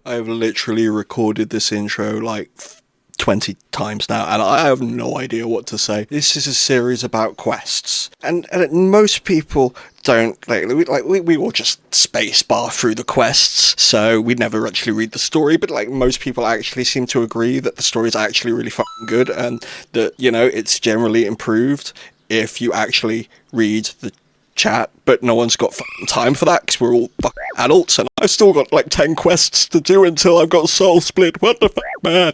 I've literally recorded this intro like 20 times now, and I have no idea what to say. This is a series about quests, and most people don't we will just spacebar through the quests, so we never actually read the story. But like most people actually seem to agree that the story is actually really fucking good, and that it's generally improved if you actually read the chat, but no one's got fucking time for that because we're all fucking adults, and I've still got like 10 quests to do until I've got Soul Split. What the fuck, man?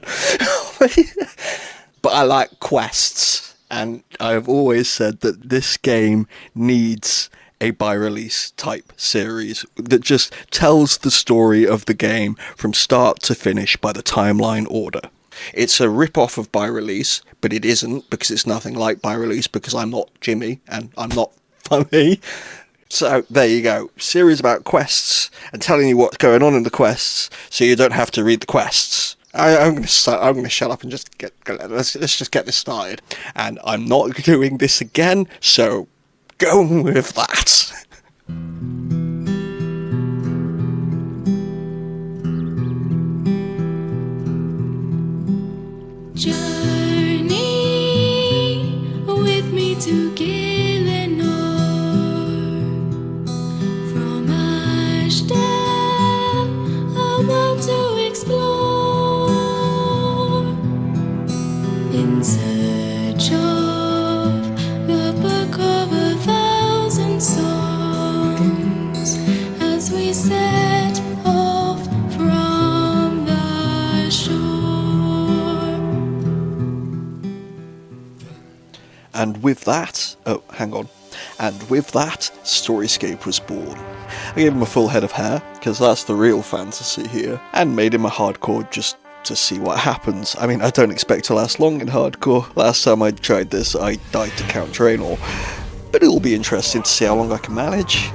But I like quests, and I've always said that this game needs a by-release type series that just tells the story of the game from start to finish by the timeline order. It's a rip-off of by-release, but it isn't, because it's nothing like by-release, because I'm not Jimmy, and I'm not funny. So there you go, series about quests and telling you what's going on in the quests, so you don't have to read the quests. I'm gonna shut up and just let's just get this started. And I'm not doing this again, so go with that. Journey with me to Gielinor, from Ashdale, a world to explore, in search of the book of 1,000 songs, as we set off from the shore. And with that, StoryScape was born. I gave him a full head of hair, because that's the real fantasy here, and made him a hardcore just to see what happens. I mean, I don't expect to last long in hardcore. Last time I tried this, I died to Count Draenor, but it'll be interesting to see how long I can manage.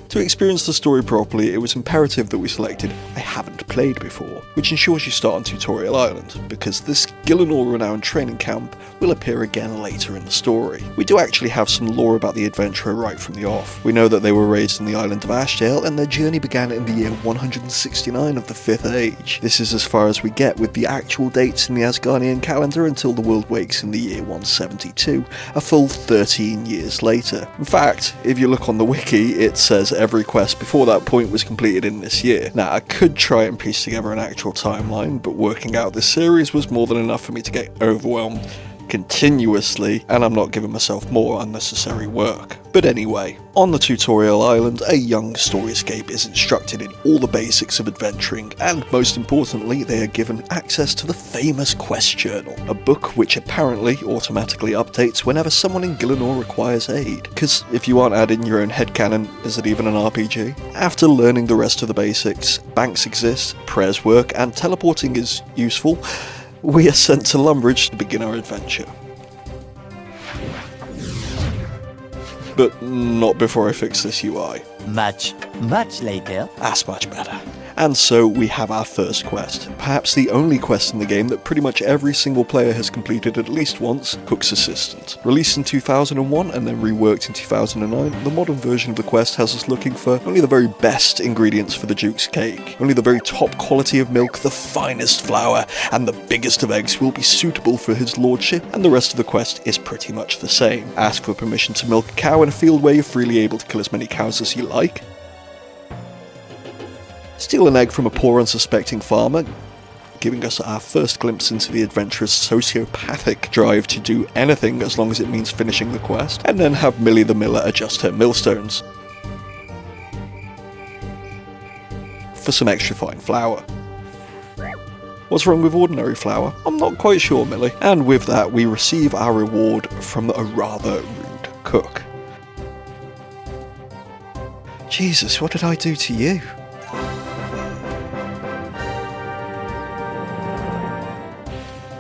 To experience the story properly, it was imperative that we selected I haven't played before, which ensures you start on Tutorial Island, because this Gielinor renowned training camp will appear again later in the story. We do actually have some lore about the adventurer right from the off. We know that they were raised in the island of Ashdale, and their journey began in the year 169 of the 5th Age. This is as far as we get with the actual dates in the Asgardian calendar until the world wakes in the year 172, a full 13 years later. In fact, if you look on the wiki, it says every quest before that point was completed in this year. Now, I could try and piece together an actual timeline, but working out this series was more than enough for me to get overwhelmed continuously, and I'm not giving myself more unnecessary work. But anyway, on the Tutorial Island, a young StoryScape is instructed in all the basics of adventuring, and most importantly, they are given access to the famous Quest Journal, a book which apparently automatically updates whenever someone in Gielinor requires aid. Because if you aren't adding your own headcanon, is it even an RPG? After learning the rest of the basics, banks exist, prayers work, and teleporting is useful, we are sent to Lumbridge to begin our adventure. But not before I fix this UI. Much later. That's much better. And so we have our first quest, perhaps the only quest in the game that pretty much every single player has completed at least once, Cook's Assistant. Released in 2001 and then reworked in 2009, the modern version of the quest has us looking for only the very best ingredients for the Duke's cake. Only the very top quality of milk, the finest flour, and the biggest of eggs will be suitable for his lordship, and the rest of the quest is pretty much the same. Ask for permission to milk a cow in a field where you're freely able to kill as many cows as you like. Steal an egg from a poor unsuspecting farmer, giving us our first glimpse into the adventurer's sociopathic drive to do anything as long as it means finishing the quest, and then have Millie the Miller adjust her millstones for some extra fine flour. What's wrong with ordinary flour? I'm not quite sure, Millie. And with that, we receive our reward from a rather rude cook. Jesus, what did I do to you?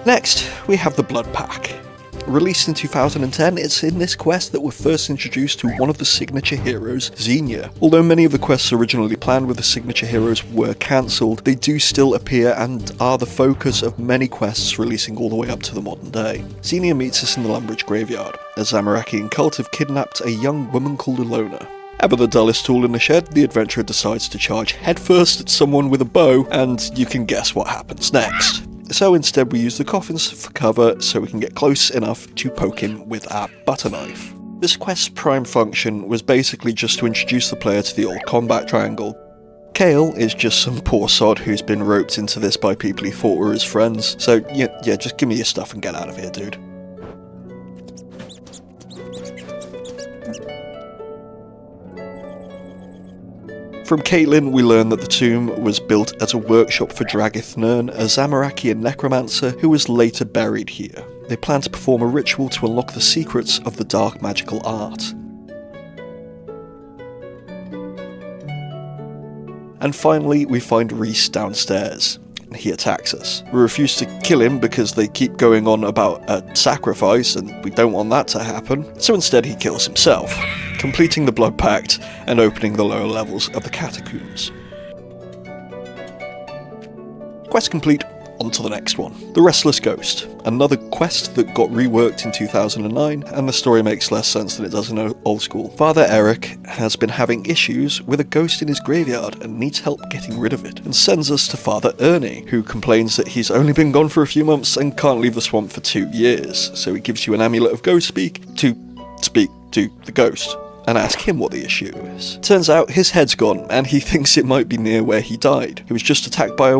Next, we have the Blood Pact. Released in 2010, it's in this quest that we're first introduced to one of the signature heroes, Xenia. Although many of the quests originally planned with the signature heroes were cancelled, they do still appear and are the focus of many quests releasing all the way up to the modern day. Xenia meets us in the Lumbridge graveyard, as Zamarakian cult have kidnapped a young woman called Ilona. Ever the dullest tool in the shed, the adventurer decides to charge headfirst at someone with a bow, and you can guess what happens next. So instead we use the coffins for cover so we can get close enough to poke him with our butter knife. This quest's prime function was basically just to introduce the player to the old combat triangle. Kale is just some poor sod who's been roped into this by people he thought were his friends, so yeah, just give me your stuff and get out of here, dude. From Caitlin, we learn that the tomb was built as a workshop for Dragith Nern, a Zamorakian necromancer who was later buried here. They plan to perform a ritual to unlock the secrets of the dark magical art. And finally, we find Reese downstairs. He attacks us. We refuse to kill him because they keep going on about a sacrifice and we don't want that to happen, so instead he kills himself, completing the Blood Pact and opening the lower levels of the catacombs. Quest complete, on to the next one. The Restless Ghost, another quest that got reworked in 2009, and the story makes less sense than it does in old school. Father Eric has been having issues with a ghost in his graveyard and needs help getting rid of it, and sends us to Father Ernie, who complains that he's only been gone for a few months and can't leave the swamp for 2 years, so he gives you an amulet of ghost speak to speak to the ghost and ask him what the issue is. Turns out his head's gone, and he thinks it might be near where he died. He was attacked by a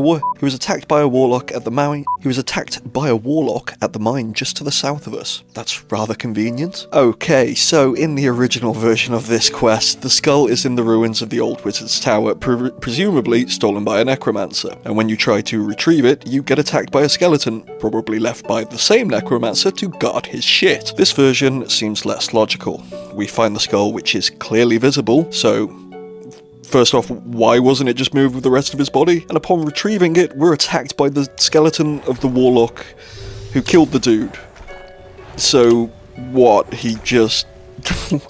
warlock at the mine just to the south of us. That's rather convenient. Okay, so in the original version of this quest, the skull is in the ruins of the old wizard's tower, presumably stolen by a necromancer. And when you try to retrieve it, you get attacked by a skeleton, probably left by the same necromancer to guard his shit. This version seems less logical. We find the skull, which is clearly visible, so first off, why wasn't it just moved with the rest of his body? And upon retrieving it, we're attacked by the skeleton of the warlock who killed the dude. So what, he just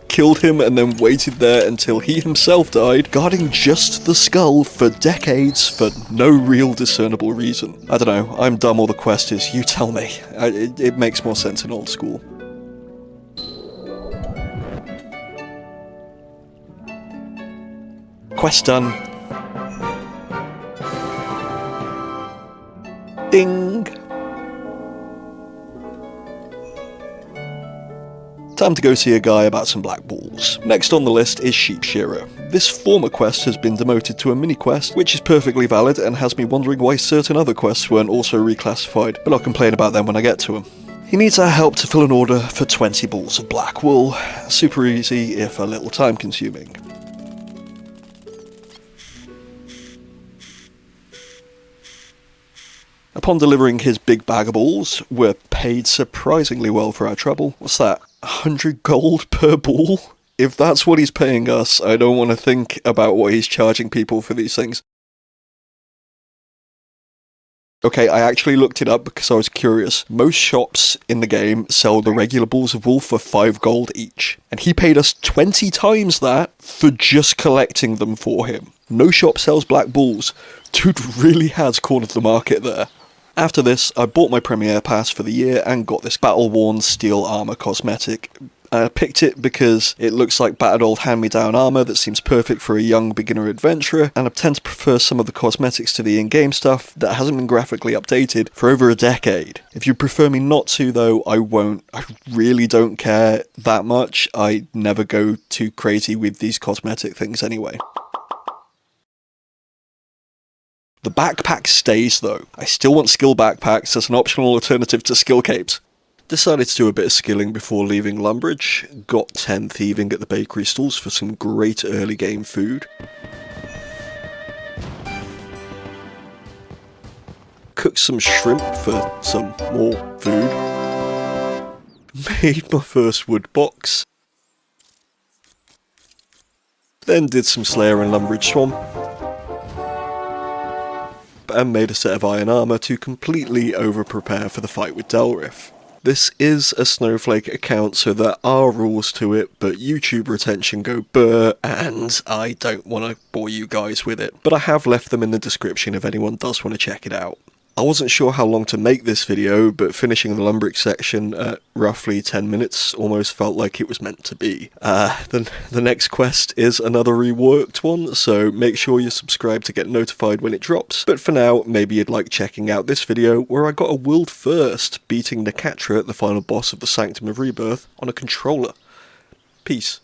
killed him and then waited there until he himself died, guarding just the skull for decades for no real discernible reason? I don't know, I'm dumb or the quest is, you tell me. It makes more sense in old school. Quest done. Ding! Time to go see a guy about some black balls. Next on the list is Shearer. This former quest has been demoted to a mini-quest, which is perfectly valid and has me wondering why certain other quests weren't also reclassified, but I'll complain about them when I get to them. He needs our help to fill an order for 20 balls of black wool. Super easy, if a little time consuming. Upon delivering his big bag of balls, we're paid surprisingly well for our trouble. What's that, 100 gold per ball? If that's what he's paying us, I don't want to think about what he's charging people for these things. Okay, I actually looked it up because I was curious. Most shops in the game sell the regular balls of wool for 5 gold each, and he paid us 20 times that for just collecting them for him. No shop sells black balls. Dude really has cornered the market there. After this, I bought my Premier Pass for the year and got this battle-worn steel armor cosmetic. I picked it because it looks like battered old hand-me-down armor that seems perfect for a young beginner adventurer, and I tend to prefer some of the cosmetics to the in-game stuff that hasn't been graphically updated for over a decade. If you prefer me not to though, I won't. I really don't care that much. I never go too crazy with these cosmetic things anyway. The backpack stays though. I still want skill backpacks as an optional alternative to skill capes. Decided to do a bit of skilling before leaving Lumbridge. Got 10 thieving at the bakery stalls for some great early game food. Cooked some shrimp for some more food. Made my first wood box. Then did some Slayer and Lumbridge Swamp. And made a set of iron armour to completely over-prepare for the fight with Delrith. This is a Snowflake account, so there are rules to it, but YouTube retention go burr, and I don't want to bore you guys with it. But I have left them in the description if anyone does want to check it out. I wasn't sure how long to make this video, but finishing the Lumbric section at roughly 10 minutes almost felt like it was meant to be. The next quest is another reworked one, so make sure you're subscribed to get notified when it drops. But for now, maybe you'd like checking out this video where I got a world first, beating Nakatra, the final boss of the Sanctum of Rebirth, on a controller. Peace.